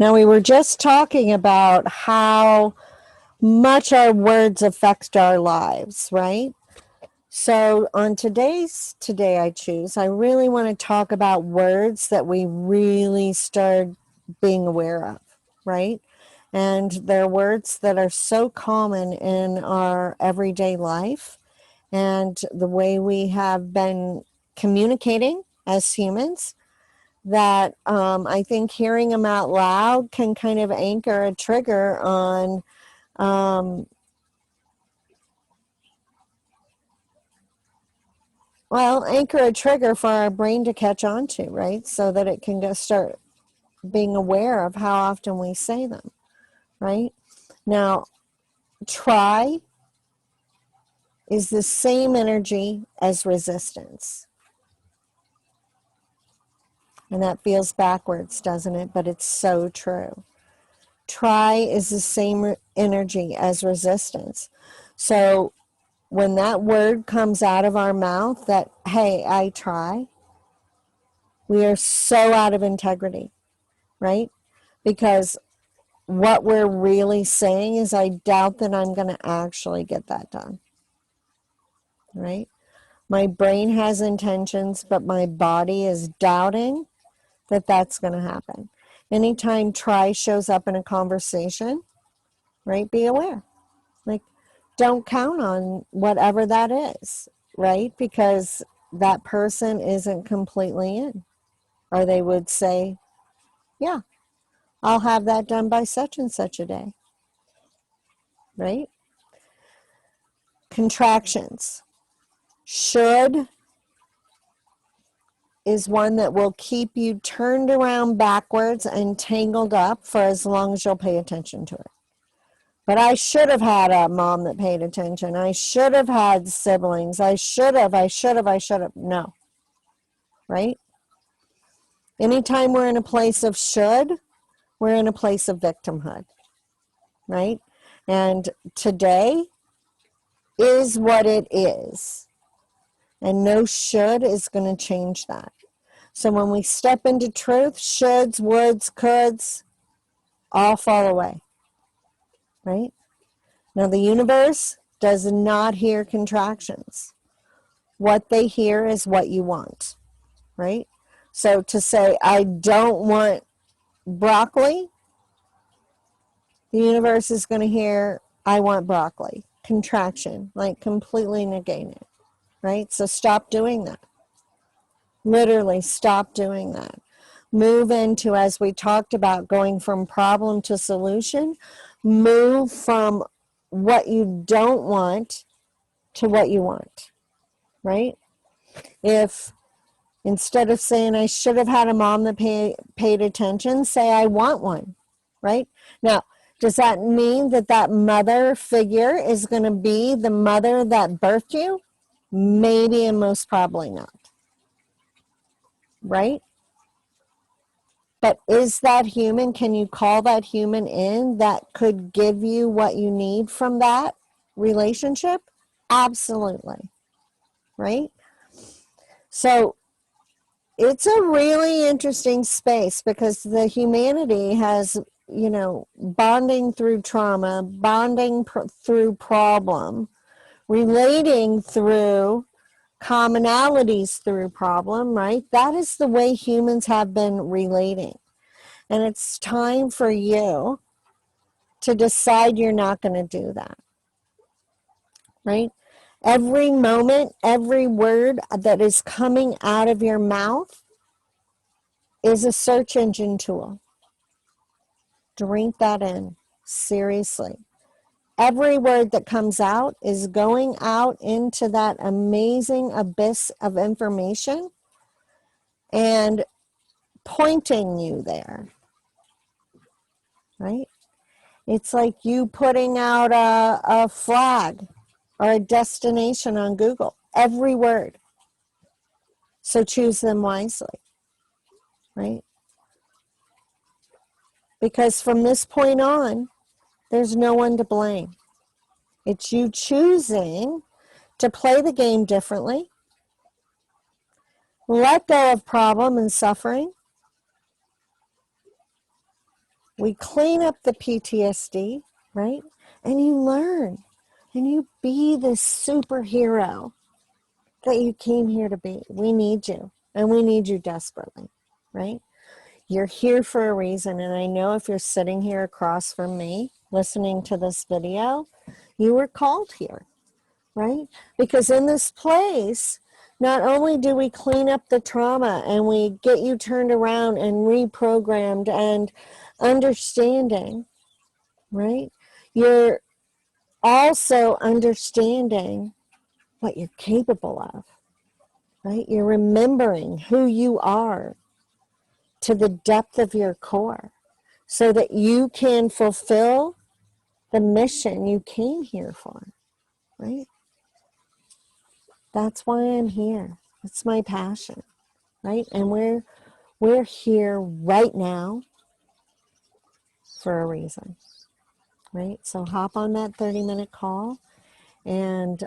Now, we were just talking about how much our words affect our lives, right? So on today's Today I Choose, I really want to talk about words that we really start being aware of, right? And they're words that are so common in our everyday life and the way we have been communicating as humans, that I think hearing them out loud can kind of anchor a trigger on anchor a trigger for our brain to catch on to, right? So that it can just start being aware of how often we say them, right? Now, try is the same energy as resistance. And that feels backwards, doesn't it? But it's so true. Try is the same energy as resistance. So when that word comes out of our mouth, that, hey, I try, we are so out of integrity, right? Because what we're really saying is, I doubt that I'm going to actually get that done, right? My brain has intentions, but my body is doubting that that's going to happen. Anytime try shows up in a conversation, right, be aware. Like, don't count on whatever that is, right? Because that person isn't completely in. Or they would say, yeah, I'll have that done by such and such a day, right? Contractions. Should is one that will keep you turned around backwards and tangled up for as long as you'll pay attention to it. But I should have had a mom that paid attention. I should have had siblings. I should have. No, right? Anytime we're in a place of should, we're in a place of victimhood, right? And today is what it is. And no should is going to change that. So when we step into truth, shoulds, woulds, coulds, all fall away, right? Now, the universe does not hear contractions. What they hear is what you want, right? So to say, I don't want broccoli, the universe is going to hear, I want broccoli. Contraction, like completely negate it, right? So stop doing that. Literally stop doing that. Move into, as we talked about, going from problem to solution. Move from what you don't want to what you want, right? If instead of saying, I should have had a mom that paid attention, say, I want one, right? Now, does that mean that that mother figure is going to be the mother that birthed you? Maybe, and most probably not, right? But is that human? Can you call that human in that could give you what you need from that relationship? Absolutely, right? So it's a really interesting space because the humanity has, bonding through trauma, bonding through problem, relating through commonalities through problem, right? That is the way humans have been relating. And it's time for you to decide you're not going to do that, right? Every moment, every word that is coming out of your mouth is a search engine tool. Drink that in, seriously. Every word that comes out is going out into that amazing abyss of information and pointing you there, right? It's like you putting out a flag or a destination on Google. Every word. So choose them wisely, right? Because from this point on, there's no one to blame. It's you choosing to play the game differently, let go of problem and suffering, We clean up the PTSD, right? And you learn, and you be the superhero that you came here to be. We need you, and we need you desperately, right? You're here for a reason, and I know if you're sitting here across from me listening to this video, you were called here, right? Because in this place, not only do we clean up the trauma and we get you turned around and reprogrammed and understanding, right? You're also understanding what you're capable of, right? You're remembering who you are to the depth of your core so that you can fulfill the mission you came here for, right? That's why I'm here. It's my passion, right? And we're here right now for a reason, right? So hop on that 30-minute call and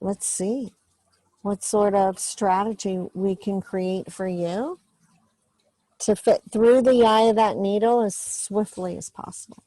let's see what sort of strategy we can create for you to fit through the eye of that needle as swiftly as possible.